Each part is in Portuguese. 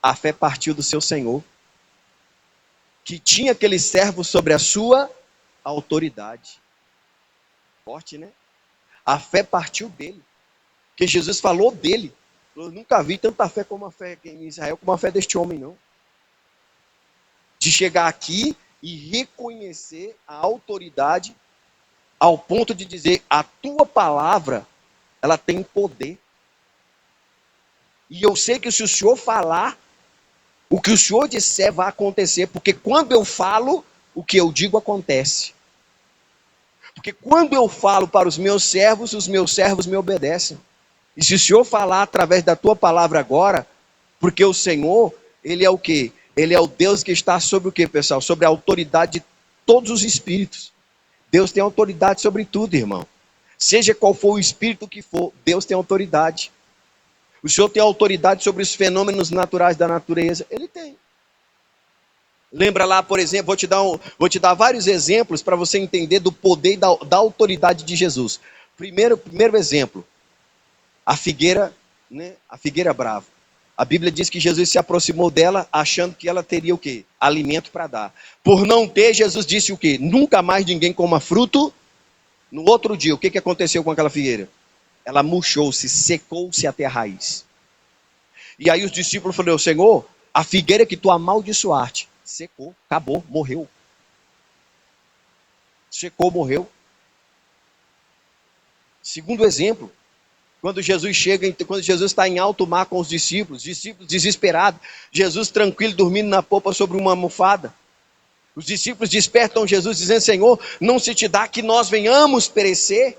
A fé partiu do seu Senhor, que tinha aquele servo sobre a sua autoridade. Forte, né? A fé partiu dele, porque Jesus falou dele. Eu nunca vi tanta fé como a fé em Israel, como a fé deste homem, não. De chegar aqui e reconhecer a autoridade ao ponto de dizer, a tua palavra, ela tem poder. E eu sei que se o Senhor falar, o que o Senhor disser vai acontecer, porque quando eu falo, o que eu digo acontece. Porque quando eu falo para os meus servos me obedecem. E se o Senhor falar através da tua palavra agora, porque o Senhor, ele é o quê? Ele é o Deus que está sobre o quê, pessoal? Sobre a autoridade de todos os espíritos. Deus tem autoridade sobre tudo, irmão. Seja qual for o espírito que for, Deus tem autoridade. O Senhor tem autoridade sobre os fenômenos naturais da natureza? Ele tem. Lembra lá, por exemplo, vou te dar vários exemplos para você entender do poder e da autoridade de Jesus. Primeiro exemplo, a figueira, né? A figueira brava. A Bíblia diz que Jesus se aproximou dela achando que ela teria o quê? Alimento para dar. Por não ter, Jesus disse o quê? Nunca mais ninguém coma fruto. No outro dia, o que aconteceu com aquela figueira? Ela murchou-se, secou-se até a raiz. E aí os discípulos falaram, Senhor, a figueira que tu amaldiçoaste, secou, acabou, morreu. Secou, morreu. Segundo exemplo, quando Jesus chega, quando Jesus está em alto mar com os discípulos desesperados, Jesus tranquilo, dormindo na popa sobre uma almofada. Os discípulos despertam Jesus dizendo, Senhor, não se te dá que nós venhamos perecer?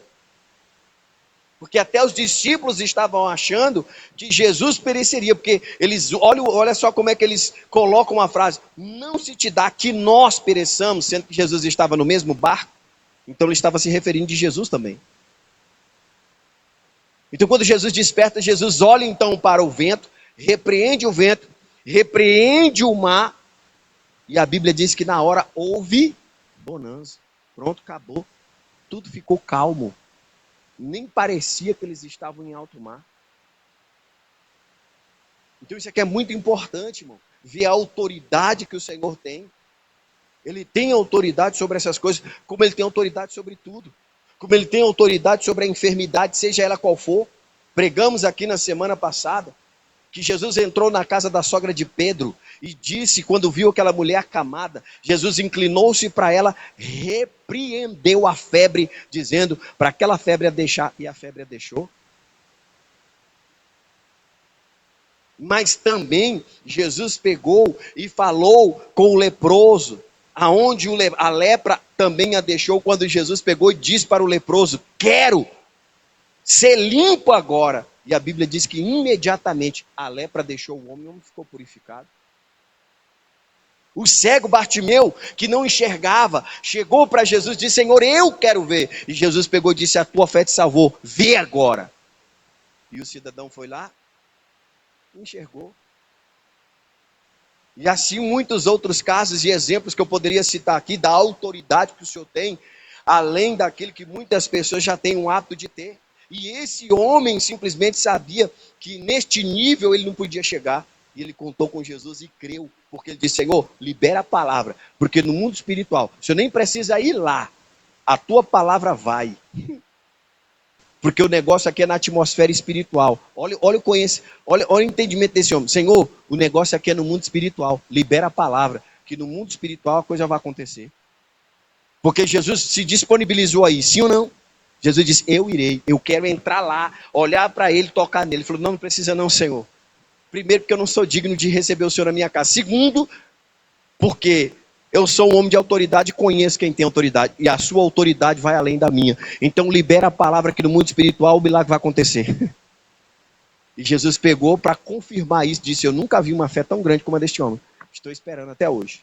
Porque até os discípulos estavam achando que Jesus pereceria, porque eles, olha só como é que eles colocam a frase, não se te dá que nós pereçamos, sendo que Jesus estava no mesmo barco, então ele estava se referindo de Jesus também. Então quando Jesus desperta, Jesus olha então para o vento, repreende o mar, e a Bíblia diz que na hora houve bonança, pronto, acabou, tudo ficou calmo. Nem parecia que eles estavam em alto mar. Então isso aqui é muito importante, irmão. Ver a autoridade que o Senhor tem. Ele tem autoridade sobre essas coisas, como ele tem autoridade sobre tudo. Como ele tem autoridade sobre a enfermidade, seja ela qual for. Pregamos aqui na semana passada que Jesus entrou na casa da sogra de Pedro e disse, quando viu aquela mulher acamada, Jesus inclinou-se para ela, repreendeu a febre, dizendo para aquela febre a deixar, e a febre a deixou. Mas também Jesus pegou e falou com o leproso, aonde a lepra também a deixou, quando Jesus pegou e disse para o leproso, quero ser limpo agora. E a Bíblia diz que imediatamente a lepra deixou o homem ficou purificado. O cego Bartimeu, que não enxergava, chegou para Jesus e disse, Senhor, eu quero ver. E Jesus pegou e disse, a tua fé te salvou, vê agora. E o cidadão foi lá, enxergou. E assim muitos outros casos e exemplos que eu poderia citar aqui, da autoridade que o Senhor tem, além daquilo que muitas pessoas já têm o hábito de ter. E esse homem simplesmente sabia que neste nível ele não podia chegar. E ele contou com Jesus e creu, porque ele disse, Senhor, libera a palavra, porque no mundo espiritual, o Senhor nem precisa ir lá, a tua palavra vai. Porque o negócio aqui é na atmosfera espiritual. Olha o entendimento desse homem. Senhor, o negócio aqui é no mundo espiritual. Libera a palavra, que no mundo espiritual a coisa vai acontecer. Porque Jesus se disponibilizou aí, sim ou não? Jesus disse, eu irei, eu quero entrar lá, olhar para ele, tocar nele. Ele falou, não precisa não, Senhor. Primeiro, porque eu não sou digno de receber o Senhor na minha casa. Segundo, porque eu sou um homem de autoridade e conheço quem tem autoridade. E a sua autoridade vai além da minha. Então libera a palavra que no mundo espiritual o milagre vai acontecer. E Jesus pegou para confirmar isso. Disse, eu nunca vi uma fé tão grande como a deste homem. Estou esperando até hoje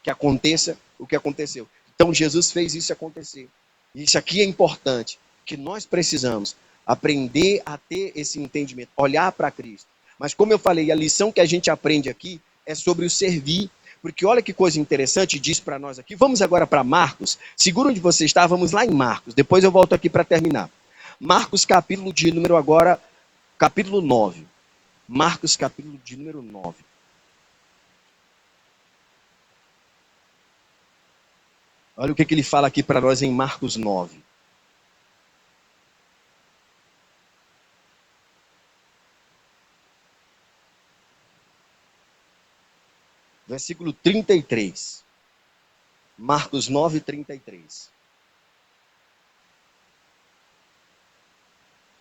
que aconteça o que aconteceu. Então Jesus fez isso acontecer. E isso aqui é importante. Que nós precisamos aprender a ter esse entendimento. Olhar para Cristo. Mas como eu falei, a lição que a gente aprende aqui é sobre o servir. Porque olha que coisa interessante, diz para nós aqui. Vamos agora para Marcos. Segura onde você está, vamos lá em Marcos. Depois eu volto aqui para terminar. Marcos capítulo 9. Marcos capítulo de número 9. Olha o que ele fala aqui para nós em Marcos 9. Versículo 33. Marcos 9, 33.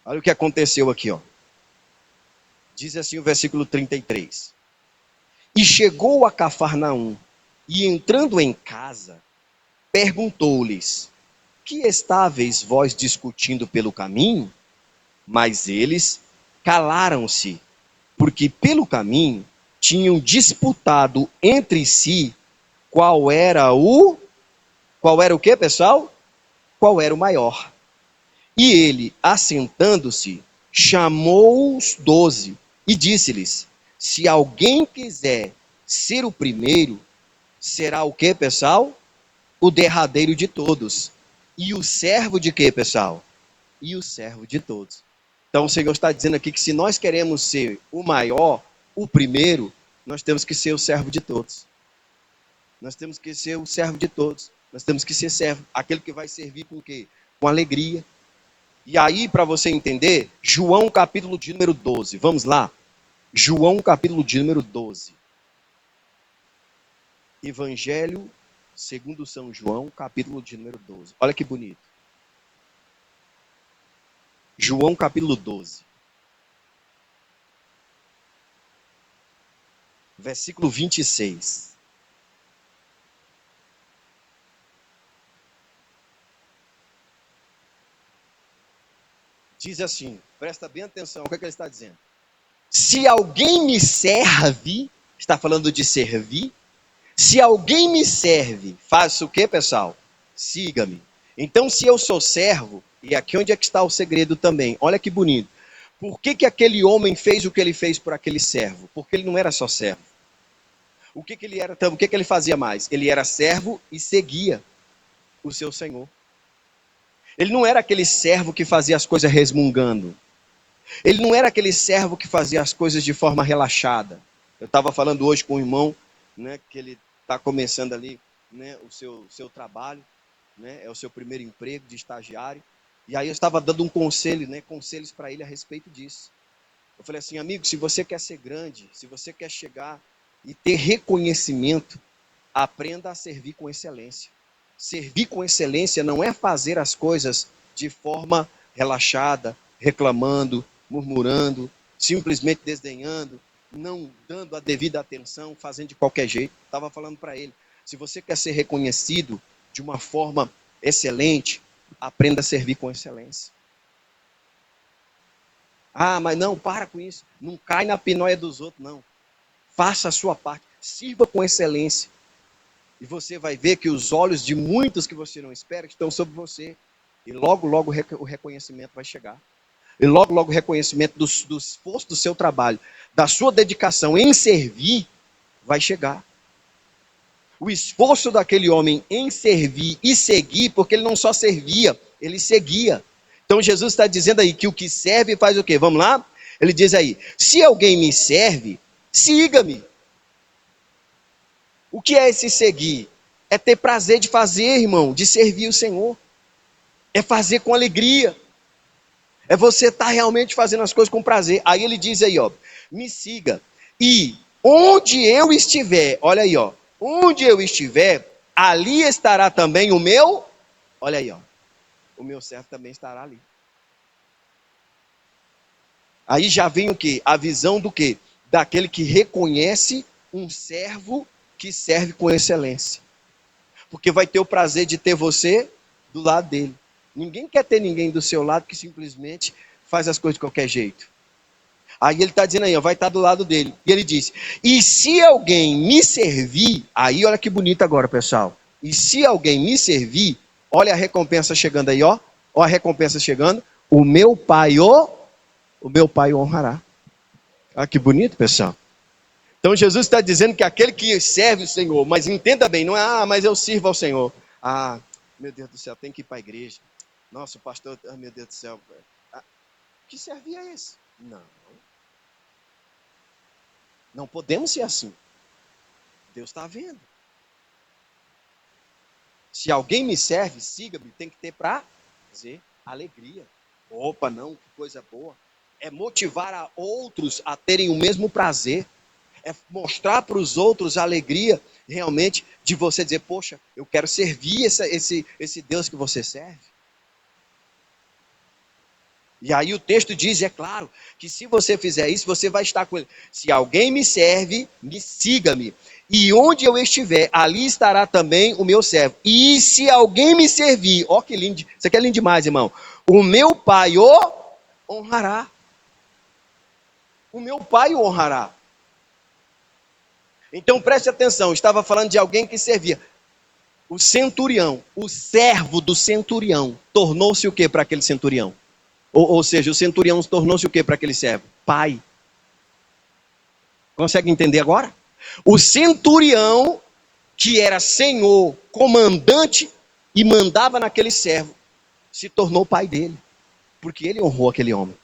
Olha o que aconteceu aqui, ó. Diz assim o versículo 33. E chegou a Cafarnaum, e entrando em casa, perguntou-lhes: que estáveis vós discutindo pelo caminho? Mas eles calaram-se, porque pelo caminho tinham disputado entre si qual era o quê, pessoal? Qual era o maior. E ele, assentando-se, chamou os 12 e disse-lhes: se alguém quiser ser o primeiro, será o quê, pessoal? O derradeiro de todos. E o servo de quê, pessoal? E o servo de todos. Então o Senhor está dizendo aqui que se nós queremos ser o maior, o primeiro, nós temos que ser o servo de todos. Nós temos que ser o servo de todos. Nós temos que ser servo, aquele que vai servir com o quê? Com alegria. E aí, para você entender, João capítulo de número 12. Vamos lá? João capítulo de número 12. Evangelho segundo São João, capítulo de número 12. Olha que bonito. João capítulo 12. Versículo 26. Diz assim, presta bem atenção, o que é que ele está dizendo? Se alguém me serve, está falando de servir, se alguém me serve, faça o que, pessoal? Siga-me. Então, se eu sou servo, e aqui onde é que está o segredo também, olha que bonito. Por que aquele homem fez o que ele fez por aquele servo? Porque ele não era só servo. O que ele era, o que ele fazia mais? Ele era servo e seguia o seu senhor. Ele não era aquele servo que fazia as coisas resmungando. Ele não era aquele servo que fazia as coisas de forma relaxada. Eu estava falando hoje com um irmão, né, que ele está começando ali, né, o seu trabalho, né, é o seu primeiro emprego de estagiário. E aí eu estava dando um conselho, né, conselhos para ele a respeito disso. Eu falei assim, amigo, se você quer ser grande, se você quer chegar e ter reconhecimento, aprenda a servir com excelência. Servir com excelência não é fazer as coisas de forma relaxada, reclamando, murmurando, simplesmente desdenhando, não dando a devida atenção, fazendo de qualquer jeito. Estava falando para ele, se você quer ser reconhecido de uma forma excelente, aprenda a servir com excelência. Ah, mas não, para com isso. Não cai na pinóia dos outros, não. Faça a sua parte. Sirva com excelência. E você vai ver que os olhos de muitos que você não espera estão sobre você. E logo, logo o reconhecimento vai chegar. E logo, logo o reconhecimento do esforço do seu trabalho, da sua dedicação em servir, vai chegar. O esforço daquele homem em servir e seguir, porque ele não só servia, ele seguia. Então Jesus está dizendo aí que o que serve faz o quê? Vamos lá? Ele diz aí, se alguém me serve, siga-me. O que é esse seguir? É ter prazer de fazer, irmão, de servir o Senhor. É fazer com alegria. É você estar realmente fazendo as coisas com prazer. Aí ele diz aí, ó, me siga. E onde eu estiver, olha aí, ó, onde eu estiver, ali estará também o meu, olha aí, ó, o meu servo também estará ali. Aí já vem o quê? A visão do quê? Daquele que reconhece um servo que serve com excelência. Porque vai ter o prazer de ter você do lado dele. Ninguém quer ter ninguém do seu lado que simplesmente faz as coisas de qualquer jeito. Aí ele está dizendo aí, ó, vai estar do lado dele. E ele diz, e se alguém me servir, aí olha que bonito agora, pessoal. E se alguém me servir, olha a recompensa chegando aí, ó. Ó a recompensa chegando. O meu pai o honrará. Olha que bonito, pessoal. Então Jesus está dizendo que aquele que serve o Senhor, mas entenda bem, não é, mas eu sirvo ao Senhor. Ah, meu Deus do céu, tem que ir para a igreja. Nossa, o pastor, meu Deus do céu. Ah, que servir é esse? Não. Não podemos ser assim. Deus está vendo. Se alguém me serve, siga-me, tem que ter prazer, alegria. Opa, não, que coisa boa. É motivar a outros a terem o mesmo prazer. É mostrar para os outros a alegria, realmente, de você dizer, poxa, eu quero servir esse Deus que você serve. E aí o texto diz, é claro, que se você fizer isso, você vai estar com ele. Se alguém me serve, me siga-me. E onde eu estiver, ali estará também o meu servo. E se alguém me servir, ó que lindo, isso aqui é lindo demais, irmão. O meu Pai o honrará. O meu Pai o honrará. Então preste atenção, estava falando de alguém que servia. O centurião, o servo do centurião, tornou-se o que para aquele centurião? Ou seja, o centurião tornou-se o que para aquele servo? Pai. Consegue entender agora? O centurião, que era senhor, comandante e mandava naquele servo, se tornou pai dele, porque ele honrou aquele homem.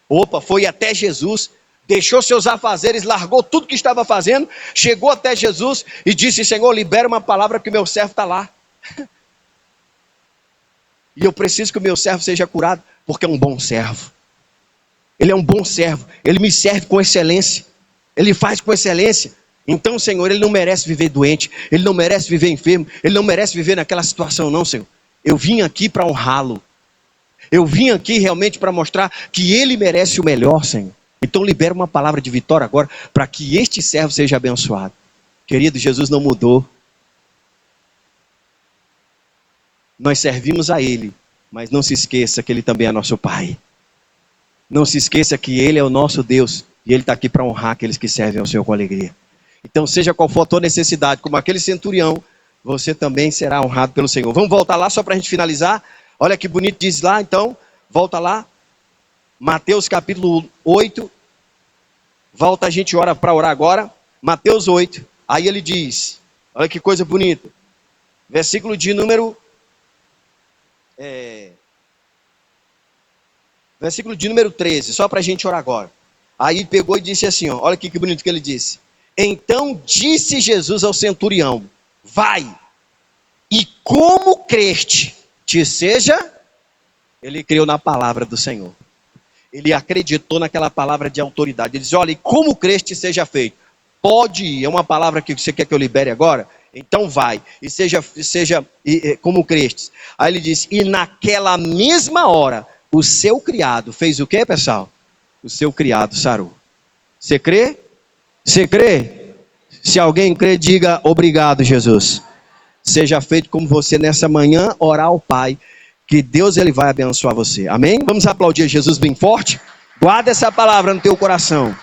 Opa, foi até Jesus, deixou seus afazeres, largou tudo que estava fazendo, chegou até Jesus e disse, Senhor, libera uma palavra que meu servo está lá. E eu preciso que o meu servo seja curado, porque é um bom servo. Ele é um bom servo, ele me serve com excelência, ele faz com excelência. Então, Senhor, ele não merece viver doente, ele não merece viver enfermo, ele não merece viver naquela situação não, Senhor. Eu vim aqui para honrá-lo. Eu vim aqui realmente para mostrar que ele merece o melhor, Senhor. Então libera uma palavra de vitória agora, para que este servo seja abençoado. Querido, Jesus não mudou. Nós servimos a ele, mas não se esqueça que ele também é nosso Pai. Não se esqueça que ele é o nosso Deus, e ele está aqui para honrar aqueles que servem ao Senhor com alegria. Então, seja qual for a tua necessidade, como aquele centurião, você também será honrado pelo Senhor. Vamos voltar lá só para a gente finalizar. Olha que bonito diz lá, então, volta lá. Mateus capítulo 8. Volta, a gente ora para orar agora. Mateus 8. Aí ele diz, olha que coisa bonita. Versículo de número... Versículo de número 13, só para a gente orar agora. Aí pegou e disse assim, ó, olha que bonito que ele disse. Então disse Jesus ao centurião, vai, e como creste, te seja... Ele creu na palavra do Senhor. Ele acreditou naquela palavra de autoridade. Ele diz, olha, e como creste seja feito. Pode ir, é uma palavra que você quer que eu libere agora? Então vai, e seja como crestes. Aí ele diz, e naquela mesma hora, o seu criado fez o que, pessoal? O seu criado sarou. Você crê? Você crê? Se alguém crê, diga obrigado, Jesus. Seja feito como você nessa manhã, orar ao Pai, que Deus ele vai abençoar você. Amém? Vamos aplaudir Jesus bem forte? Guarda essa palavra no teu coração.